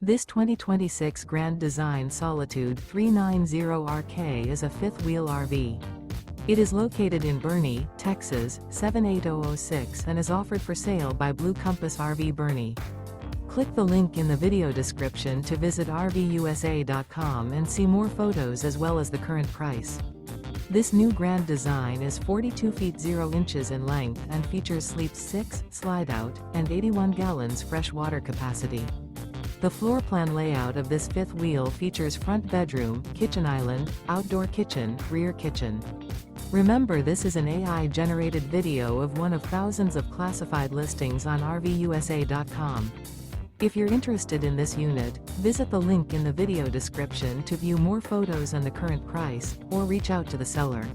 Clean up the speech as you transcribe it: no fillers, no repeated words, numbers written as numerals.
This 2026 Grand Design Solitude 390RK is a fifth-wheel RV. It is located in Boerne, Texas, 78006 and is offered for sale by Blue Compass RV Boerne. Click the link in the video description to visit RVUSA.com and see more photos as well as the current price. This new Grand Design is 42 feet 0 inches in length and features sleeps 6, slide-out, and 81 gallons fresh water capacity. The floor plan layout of this fifth wheel features front bedroom, kitchen island, outdoor kitchen, rear kitchen. Remember, this is an AI-generated video of one of thousands of classified listings on RVUSA.com. If you're interested in this unit, visit the link in the video description to view more photos and the current price, or reach out to the seller.